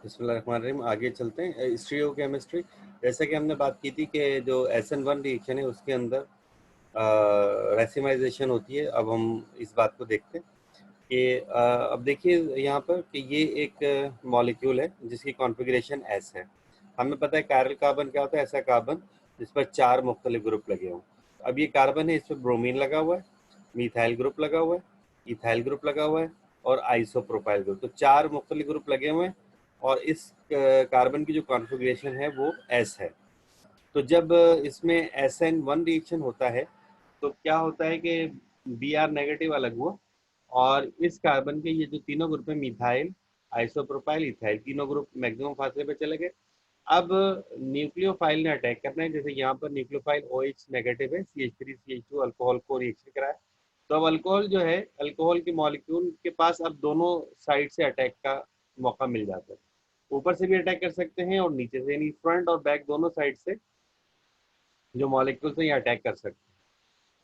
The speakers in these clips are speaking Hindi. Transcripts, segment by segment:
बिस्मिल्लाहिर्रहमानिर्रहीम। आगे चलते हैं स्टीरियोकेमिस्ट्री। जैसा कि हमने बात की थी कि जो SN1 रिएक्शन है उसके अंदर रेसिमाइजेशन होती है। अब हम इस बात को देखते हैं कि अब देखिए यहाँ पर कि ये एक मॉलिक्यूल है जिसकी कॉन्फ़िगरेशन S है। हमें पता है कायरल कार्बन क्या होता है, ऐसा कार्बन जिस पर 4 मुख्तलिफ ग्रुप लगे हों। अब ये कार्बन है, इस पर ब्रोमीन लगा हुआ है, मिथाइल ग्रुप लगा हुआ है, इथाइल ग्रुप लगा हुआ है और आइसोप्रोपाइल ग्रुप। तो 4 मुख्तलिफ ग्रुप लगे हुए हैं और इस कार्बन की जो कॉन्फ़िगरेशन है वो S है। तो जब इसमें SN1 रिएक्शन होता है तो क्या होता है कि Br नेगेटिव अलग हुआ और इस कार्बन के ये जो तीनों ग्रुप है, मिथाइल, आइसोप्रोपाइल, इथाइल, तीनों ग्रुप मैक्सिमम फासले पे चले गए। अब न्यूक्लियोफाइल ने अटैक करना है। जैसे यहाँ पर न्यूक्लियोफाइल OH नेगेटिव है, CH3CH2 अल्कोहल को रिएक्शन कराया। तो अब अल्कोहल जो है, अल्कोहल के मॉलिक्यूल के पास अब दोनों साइड से अटैक का मौका मिल जाता है। ऊपर से भी अटैक कर सकते हैं और नीचे से, यानी फ्रंट और बैक दोनों साइड से जो मॉलिक्यूल्स हैं ये अटैक कर सकते हैं।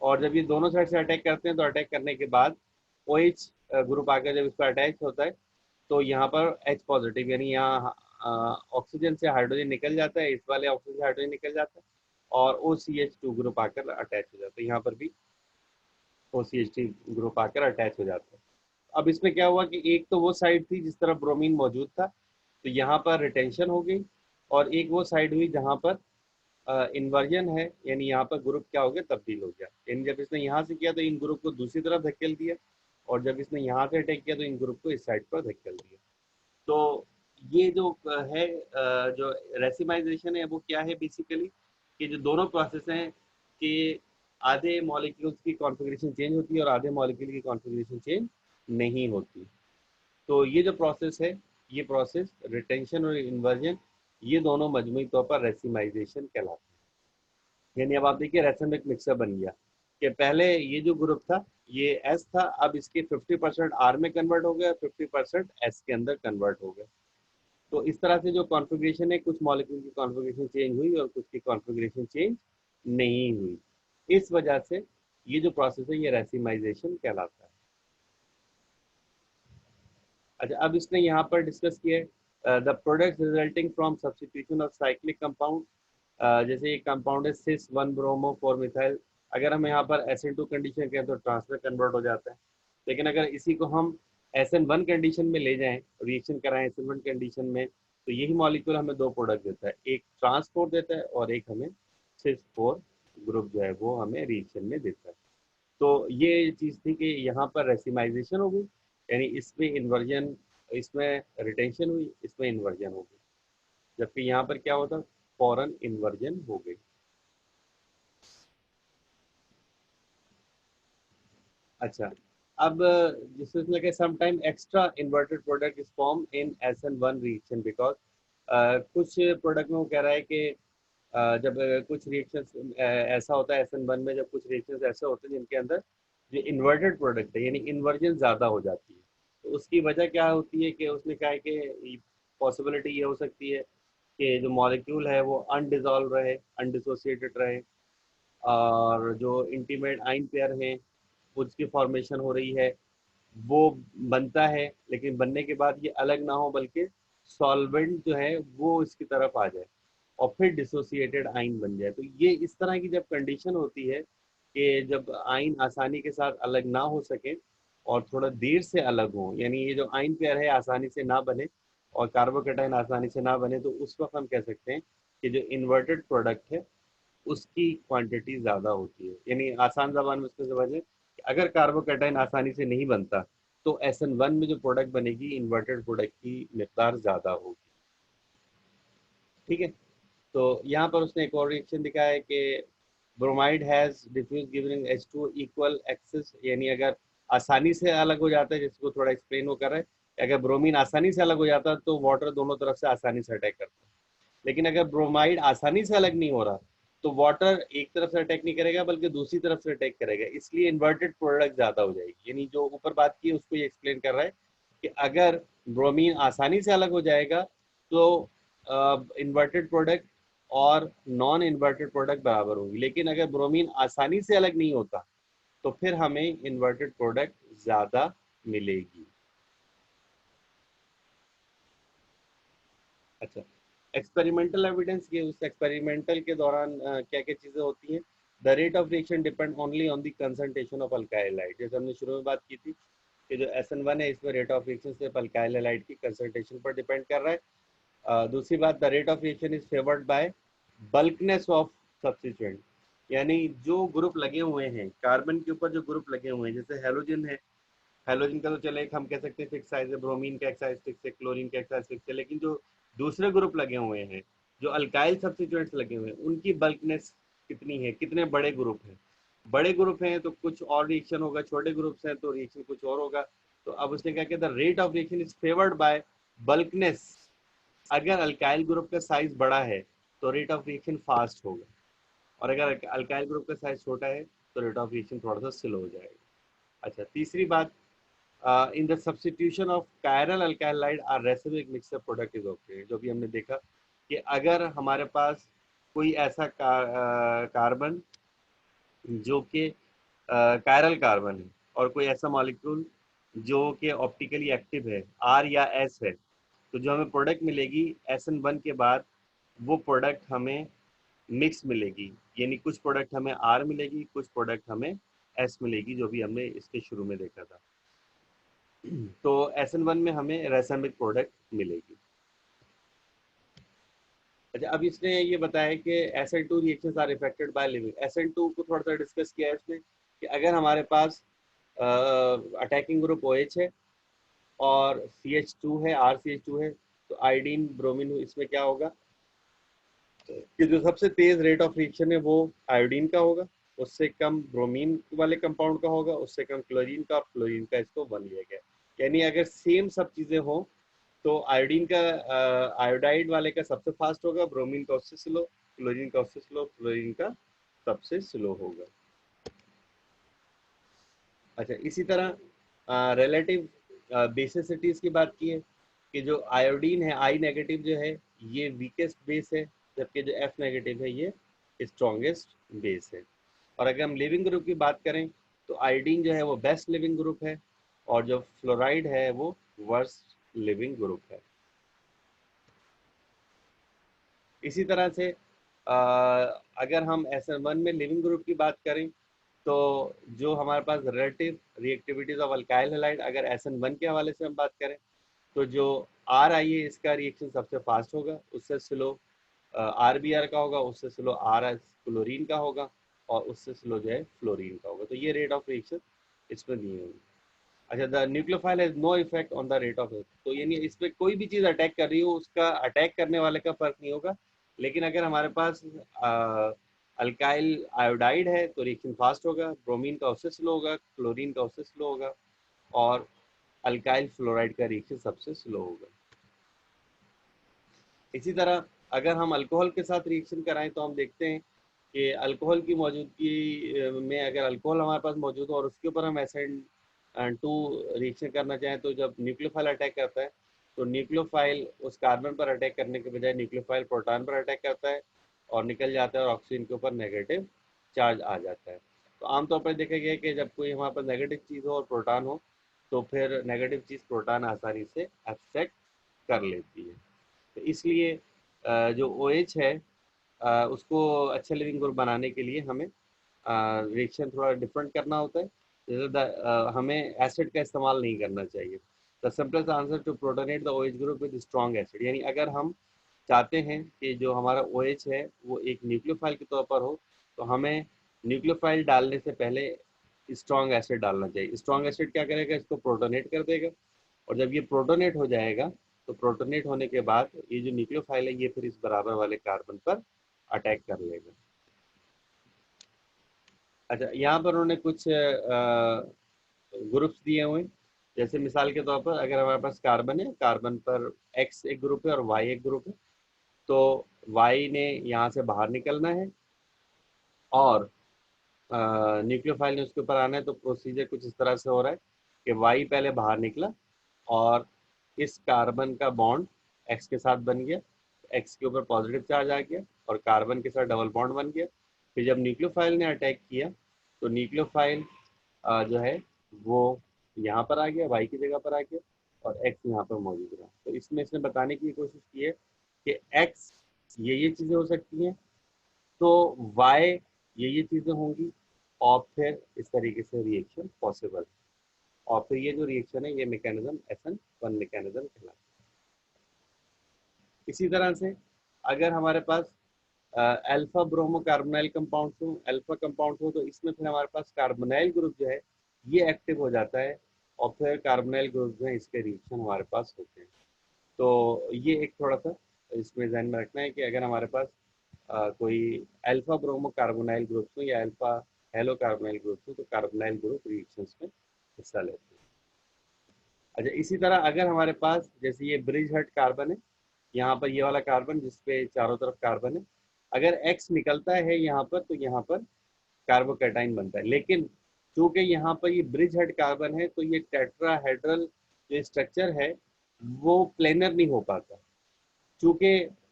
और जब ये दोनों साइड से अटैक करते हैं तो अटैक करने के बाद OH ग्रुप आकर जब इस पर अटैच होता है तो यहाँ पर H पॉजिटिव, यानी यहाँ ऑक्सीजन से हाइड्रोजन निकल जाता है, इस वाले ऑक्सीजन से हाइड्रोजन निकल जाता है और OCH2 ग्रुप आकर अटैच हो जाता है। यहाँ पर भी OCH2 ग्रुप आकर अटैच हो जाता है। अब इसमें क्या हुआ कि एक तो वो साइड थी जिस तरफ ब्रोमीन मौजूद था, तो यहाँ पर रिटेंशन हो गई, और एक वो साइड हुई जहाँ पर इन्वर्जन है, यानी यहाँ पर ग्रुप क्या हो गया, तब्दील हो गया। यानी जब इसने यहाँ से किया तो इन ग्रुप को दूसरी तरफ धकेल दिया, और जब इसने यहाँ से अटैक किया तो इन ग्रुप को इस साइड पर धकेल दिया। तो ये जो है जो रेसिमाइजेशन है वो क्या है बेसिकली, कि जो दोनों प्रोसेस हैं कि आधे मॉलिक्यूल्स की कॉन्फ़िगरेशन चेंज होती है और आधे मॉलिक्यूल की कॉन्फ़िगरेशन चेंज नहीं होती। तो ये जो प्रोसेस है, ये प्रोसेस रिटेंशन और इन्वर्जन, ये दोनों मजमूई तौर पर रेसिमाइजेशन कहलाते हैं। यानी अब आप देखिए रेसिम एक मिक्सर बन गया कि पहले ये जो ग्रुप था ये एस था, अब इसके 50% आर में कन्वर्ट हो गया, 50% एस के अंदर कन्वर्ट हो गया। तो इस तरह से जो कॉन्फ़िगरेशन है, कुछ मॉलिक्यूल की कॉन्फ़िगरेशन चेंज हुई और कुछ की कॉन्फ़िगरेशन चेंज नहीं हुई। इस वजह से ये जो प्रोसेस है ये रेसिमाइजेशन कहलाता है। अच्छा, अब इसने यहाँ पर डिस्कस किया the product resulting from substitution of cyclic compound. जैसे ये कंपाउंड है सिस 1 ब्रोमो 4 मिथाइल। अगर हम यहाँ पर SN2 कंडीशन करें तो ट्रांसफर कन्वर्ट हो जाता है, लेकिन अगर इसी को हम SN1 कंडीशन में ले जाएं, रिएक्शन कराएं SN1 कंडीशन में, तो यही मॉलिक्यूल हमें दो प्रोडक्ट देता है, एक ट्रांसपोर्ट देता है और एक हमें सिस 4 ग्रुप जो है वो हमें रिएक्शन में देता है। तो ये चीज़ थी कि यहाँ पर रेसिमाइजेशन हो गई, यानी इसमें इन्वर्जन, इसमें रिटेंशन हुई, इसमें इन्वर्जन हो गई, जबकि यहाँ पर क्या होता, फॉरन इन्वर्जन हो गई। अच्छा, अब जिसमें लगे sometime extra inverted product is form in SN1 reaction because, कुछ प्रोडक्ट में वो कह रहा है कि जब कुछ रिएक्शन ऐसा होता है SN1 में, जब कुछ रिएक्शन ऐसे होते हैं जिनके अंदर जो इन्वर्टेड प्रोडक्ट है यानी इन्वर्जन ज़्यादा हो जाती है, तो उसकी वजह क्या होती है कि उसने कहा है कि पॉसिबिलिटी ये हो सकती है कि जो मॉलिक्यूल है वो अनडिजॉल्व रहे, अनडिसोसिएटेड रहे, और जो इंटीमेट आइन पेयर हैं उसकी फॉर्मेशन हो रही है, वो बनता है, लेकिन बनने के बाद ये अलग ना हो बल्कि सॉल्वेंट जो है वो इसकी तरफ आ जाए और फिर डिसोसिएटेड आइन बन जाए। तो ये इस तरह की जब कंडीशन होती है कि जब आइन आसानी के साथ अलग ना हो सके और थोड़ा देर से अलग हो, यानी ये जो आइन पेयर है आसानी से ना बने और कार्बोकेटाइन आसानी से ना बने, तो उस वक्त हम कह सकते हैं कि जो इन्वर्टेड प्रोडक्ट है उसकी क्वांटिटी ज़्यादा होती है। यानी आसान ज़बान में उसको समझें कि अगर कार्बोकेटाइन आसानी से नहीं बनता तो SN1 में जो प्रोडक्ट बनेगी इन्वर्टेड प्रोडक्ट की मिकदार ज़्यादा होगी। ठीक है, तो यहाँ पर उसने एक और रिएक्शन दिखाया है कि bromide has diffuse giving H2 equal excess, यानी अगर आसानी से अलग हो जाता है, जिसको थोड़ा एक्सप्लेन वो कर रहा है, अगर ब्रोमीन आसानी से अलग हो जाता है तो वाटर दोनों तरफ से आसानी से अटैक करता है, लेकिन अगर ब्रोमाइड आसानी से अलग नहीं हो रहा तो वाटर एक तरफ से अटैक नहीं करेगा बल्कि दूसरी तरफ से अटैक करेगा, इसलिए इन्वर्टेड प्रोडक्ट ज़्यादा हो जाएगी। यानी जो ऊपर बात की उसको ये एक्सप्लेन कर रहा है कि अगर ब्रोमीन आसानी से अलग हो जाएगा तो इन्वर्टेड प्रोडक्ट और नॉन इन्वर्टेड प्रोडक्ट बराबर होगी, लेकिन अगर ब्रोमीन आसानी से अलग नहीं होता तो फिर हमें इन्वर्टेड प्रोडक्ट ज़्यादा मिलेगी। अच्छा, एक्सपेरिमेंटल एविडेंस, ये उस एक्सपेरिमेंटल के दौरान क्या क्या चीज़ें होती हैं। The rate of reaction depend only on the concentration of alkyl hide, जैसे हमने शुरू में बात की थी कि जो SN1 है इसमें रेट ऑफ रिएक्शन सिर्फ अल्काइल हाइड की कंसंट्रेशन पर डिपेंड कर रहा है। दूसरी बात, the rate of reaction is favoured by bulkiness of substituent, यानी जो ग्रुप लगे हुए हैं कार्बन के ऊपर, जो ग्रुप लगे हुए हैं, जैसे हेलोजन है, हेलोजन का तो चले हम कह सकते हैं फिक्स साइज है, ब्रोमीन का एक साइज फिक्स है, क्लोरीन का एक साइज फिक्स है, लेकिन जो दूसरे ग्रुप लगे हुए हैं, जो अल्काइल सब्स्टिट्यूएंट्स लगे हुए हैं, उनकी बल्कनेस कितनी है, कितने बड़े ग्रुप हैं। बड़े ग्रुप हैं तो कुछ और रिएक्शन होगा, छोटे ग्रुप्स हैं तो रिएक्शन कुछ और होगा। तो अब उसने कहा कि the rate of reaction is favoured by bulkiness. अगर अल्काइल ग्रुप का साइज बड़ा है तो रेट ऑफ रिएक्शन फास्ट होगा, और अगर अल्काइल ग्रुप का साइज छोटा है तो रेट ऑफ रिएक्शन थोड़ा सा स्लो हो जाएगा। अच्छा, तीसरी बात, in the substitution of chiral alkyl halide are racemic mixture product is okay. जो भी हमने देखा कि अगर हमारे पास कोई ऐसा कार्बन जो कि कायरल कार्बन है, और कोई ऐसा मॉलिक्यूल जो कि ऑप्टिकली एक्टिव है, आर या एस है, तो जो हमें प्रोडक्ट मिलेगी SN1 के बाद, वो प्रोडक्ट हमें मिक्स मिलेगी, यानी कुछ प्रोडक्ट हमें आर मिलेगी, कुछ प्रोडक्ट हमें एस मिलेगी, जो भी हमने इसके शुरू में देखा था। तो SN1 में हमें रेसमिक प्रोडक्ट मिलेगी। अच्छा, अब इसने ये बताया कि SN2 reactions are affected by leaving. SN2 को थोड़ा सा डिस्कस किया है इसने कि अगर हमारे पास अटैकिंग ग्रुप OH है और CH2 है, RCH2 है, तो आयोडीन ब्रोमीन इसमें क्या होगा कि जो सबसे तेज रेट ऑफ रिएक्शन है वो आयोडीन का होगा, उससे कम ब्रोमीन वाले कंपाउंड का होगा, उससे कम क्लोरीन का, फ्लोरीन का, इसको 1 लिया गया। यानी अगर सेम सब चीज़ें हों तो आयोडीन का आयोडाइड वाले का सबसे फास्ट होगा, ब्रोमीन का उससे स्लो, क्लोरीन का उससे स्लो, फ्लोरीन का सबसे स्लो होगा। अच्छा, इसी तरह रिलेटिव बेसिसिटीज की बात की है कि जो आयोडीन है, आई नेगेटिव जो है, ये वीकेस्ट बेस है, जबकि जो F नेगेटिव है ये स्ट्रॉन्गेस्ट बेस है। और अगर हम लिविंग ग्रुप की बात करें तो आयोडीन जो है वो बेस्ट लिविंग ग्रुप है, और जो फ्लोराइड है वो वर्स्ट लिविंग ग्रुप है। इसी तरह से अगर हम SN1 में लिविंग ग्रुप की बात करें तो जो हमारे पास relative reactivities of alkyl halide, अगर SN1 के हवाले से हम बात करें तो जो RI है इसका रिएक्शन सबसे फास्ट होगा, उससे स्लो RBr का होगा, उससे स्लो RS क्लोरीन का होगा, और उससे स्लो जो है फ्लोरीन का होगा। तो ये रेट ऑफ रिएक्शन इसमें दी हुई है। अच्छा, the nucleophile has no effect on the rate of, तो यानी इस पर कोई भी चीज़ अटैक कर रही हो उसका अटैक करने वाले का फर्क नहीं होगा। लेकिन अगर हमारे पास अल्काइल आयोडाइड है तो रिएक्शन फास्ट होगा, ब्रोमीन का उससे स्लो होगा, क्लोरीन का उससे स्लो होगा, और अल्काइल फ्लोराइड का रिएक्शन सबसे स्लो होगा। इसी तरह अगर हम अल्कोहल के साथ रिएक्शन कराएं तो हम देखते हैं कि अल्कोहल की मौजूदगी में, अगर अल्कोहल हमारे पास मौजूद हो और उसके ऊपर हम SN2 रिएक्शन करना चाहें, तो जब न्यूक्लियोफाइल अटैक करता है तो न्यूक्लियोफाइल उस कार्बन पर अटैक करने के बजाय न्यूक्लियोफाइल प्रोटॉन पर अटैक करता है और निकल जाता है, और ऑक्सीजन के ऊपर नेगेटिव चार्ज आ जाता है। तो आमतौर पर देखा गया है कि जब कोई हमारे पास नेगेटिव चीज़ हो और प्रोटॉन हो तो फिर नेगेटिव चीज़ प्रोटॉन आसानी से एक्सेप्ट कर लेती है। तो इसलिए जो OH है उसको अच्छे लिविंग ग्रुप बनाने के लिए हमें रिएक्शन थोड़ा डिफरेंट करना होता है। जैसे हमें एसिड का इस्तेमाल नहीं करना चाहिए। The simplest answer to protonate the OH group with strong acid, यानी अगर हम चाहते हैं कि जो हमारा OH है वो एक न्यूक्लियोफाइल के तौर पर हो, तो हमें न्यूक्लियोफाइल डालने से पहले स्ट्रॉन्ग एसिड डालना चाहिए। स्ट्रॉन्ग एसिड क्या करेगा, इसको प्रोटोनेट कर देगा, और जब ये प्रोटोनेट हो जाएगा तो प्रोटोनेट होने के बाद ये जो न्यूक्लियोफाइल है ये फिर इस बराबर वाले कार्बन पर अटैक कर लेगा। अच्छा, यहाँ पर उन्होंने कुछ ग्रुप्स दिए हुए हैं। जैसे मिसाल के तौर पर अगर हमारे पास कार्बन है, कार्बन पर X एक ग्रुप है और Y एक ग्रुप है, तो Y ने यहाँ से बाहर निकलना है और न्यूक्लियोफाइल ने उसके ऊपर आना है। तो प्रोसीजर कुछ इस तरह से हो रहा है कि Y पहले बाहर निकला और इस कार्बन का बॉन्ड X के साथ बन गया, X के ऊपर पॉजिटिव चार्ज आ गया और कार्बन के साथ डबल बॉन्ड बन गया। फिर जब न्यूक्लियोफाइल ने अटैक किया तो न्यूक्लियोफाइल जो है वो यहाँ पर आ गया, Y की जगह पर आ गया, और X यहाँ पर मौजूद रहा। तो इसमें इसने बताने की कोशिश की है कि x ये चीजें हो सकती हैं, तो y ये चीजें होंगी, और फिर इस तरीके से रिएक्शन पॉसिबल। और फिर ये जो रिएक्शन है ये मैकेनिज्म SN1 मैकेनिज्म कहलाता है। इसी तरह से अगर हमारे पास अल्फा ब्रोमो कार्बोनाइल कंपाउंड हो, अल्फा कंपाउंड हो, तो इसमें फिर हमारे पास कार्बोनाइल ग्रुप जो है ये एक्टिव हो जाता है, और फिर कार्बोनाइल ग्रुप जो है इसके रिएक्शन हमारे पास होते हैं। तो ये एक थोड़ा सा इसमें ध्यान में रखना है कि अगर हमारे पास कोई अल्फा ब्रोमो कार्बोनाइल ग्रुप हो या अल्फा हेलो कार्बोनाइल ग्रुप हो, तो कार्बोनाइल ग्रुप रिएक्शंस में हिस्सा लेते हैं। अच्छा, इसी तरह अगर हमारे पास जैसे ये ब्रिज हेड कार्बन है, यहाँ पर ये वाला कार्बन जिसपे चारों तरफ कार्बन है, अगर X निकलता है यहाँ पर, तो यहाँ पर कार्बोकैटाइन बनता है। लेकिन चूंकि यहाँ पर ये ब्रिज हेड कार्बन है, तो ये टेट्राहेड्रल जो स्ट्रक्चर है वो प्लेनर नहीं हो पाता। चूंकि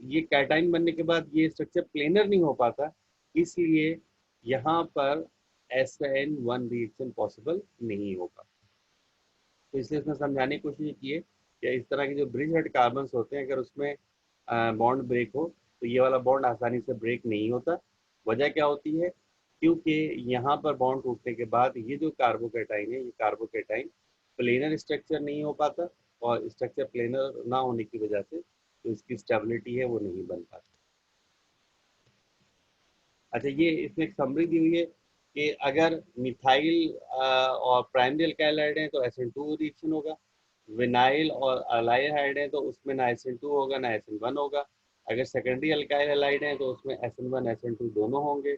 ये कैटाइन बनने के बाद ये स्ट्रक्चर प्लेनर नहीं हो पाता, इसलिए यहाँ पर SN1 रिएक्शन पॉसिबल नहीं होगा। तो इसलिए उसने समझाने की कोशिश की है कि इस तरह के जो ब्रिज हेड कार्बन्स होते हैं, अगर उसमें बॉन्ड ब्रेक हो तो ये वाला बॉन्ड आसानी से ब्रेक नहीं होता। वजह क्या होती है? क्योंकि यहाँ पर बॉन्ड टूटने के बाद ये जो कार्बोकैटाइन है, ये कार्बोकैटाइन प्लेनर स्ट्रक्चर नहीं हो पाता, और स्ट्रक्चर प्लेनर ना होने की वजह से जो इसकी स्टेबिलिटी है वो नहीं बन पाती। अच्छा, ये इसमें एक समरी दी हुई है कि अगर मिथाइल और प्राइमरी अल्काइल हाइड है तो SN2 रिएक्शन होगा, विनाइल और अलाइल हाइड है तो उसमें ना SN2 होगा ना SN1 होगा। अगर सेकेंडरी अल्काइल हाइड है तो उसमें SN1 SN2 दोनों होंगे।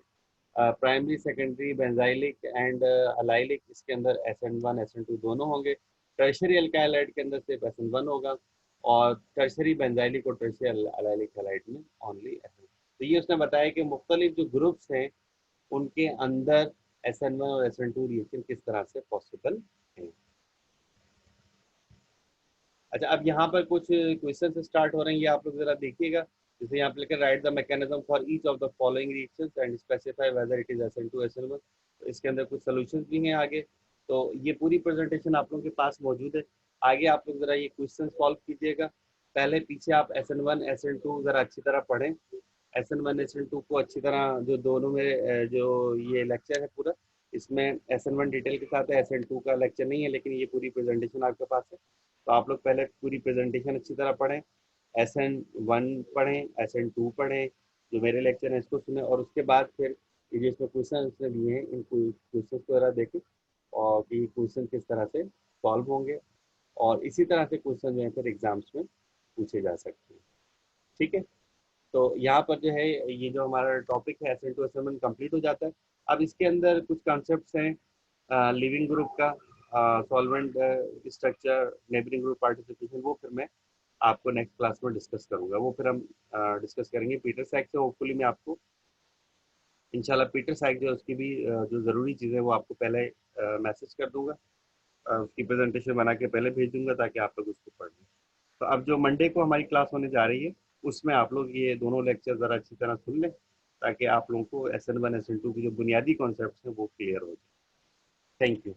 Primary secondary benzylic and allylic, इसके अंदर SN1 SN2 दोनों होंगे। टर्शरी अल्काइल हाइड के अंदर सिर्फ SN1 होगा, और टर्शरी बेंजाइलिक और टर्शरी अलाइलिक हाइड में ओनली SN। तो ये उसने बताया कि मुख्तलिफ जो ग्रुप्स हैं उनके अंदर SN1 और SN2 रिएक्शन किस तरह से पॉसिबल है। अच्छा, अब यहाँ पर कुछ क्वेश्चन स्टार्ट हो रहे हैं, ये आप लोग जरा देखिएगा। जैसे यहाँ पे लिखा right the mechanism for each of the following reactions and specify whether it is SN2 SN1। तो इसके अंदर कुछ सॉल्यूशंस भी हैं आगे। तो ये पूरी प्रेजेंटेशन आप लोगों के पास मौजूद है। आगे आप लोग जरा ये क्वेश्चन सॉल्व कीजिएगा। पहले पीछे आप SN1 SN2 जरा अच्छी तरह पढ़ें। SN1 SN2 को अच्छी तरह, जो दोनों में जो ये लेक्चर है पूरा, इसमें SN1 डिटेल के साथ है, SN2 का लेक्चर नहीं है, लेकिन ये पूरी प्रेजेंटेशन आपके पास है। तो आप लोग पहले पूरी प्रेजेंटेशन अच्छी तरह पढ़ें, SN1 पढ़ें, SN2 पढ़ें, जो मेरे लेक्चर है इसको सुने, और उसके बाद फिर ये जो इसमें क्वेश्चन इसने दिए हैं इन क्वेश्चन को जरा देखें, और कि क्वेश्चन किस तरह से सॉल्व होंगे, और इसी तरह से क्वेश्चन जो है फिर एग्जाम्स में पूछे जा सकते हैं। ठीक है, तो यहाँ पर जो है ये जो हमारा टॉपिक है SN2 SN1 कंप्लीट हो जाता है। अब इसके अंदर कुछ कॉन्सेप्ट्स हैं लिविंग ग्रुप का, solvent structure, neighbouring group participation, वो फिर मैं आपको नेक्स्ट क्लास में डिस्कस करूंगा। वो फिर हम डिस्कस करेंगे पीटर सैक से। होपफुली मैं आपको इंशाल्लाह पीटर सैक जो है उसकी भी जो ज़रूरी चीज़ें वो आपको पहले मैसेज कर दूंगा, उसकी प्रेजेंटेशन बना के पहले भेज दूंगा ताकि आप लोग उसको पढ़ लें। तो अब जो मंडे को हमारी क्लास होने जा रही है उसमें आप लोग ये दोनों लेक्चर ज़रा अच्छी तरह सुन लें, ताकि आप लोगों को SN1 SN2 की जो बुनियादी कॉन्सेप्ट हैं वो क्लियर हो जाए। Thank you.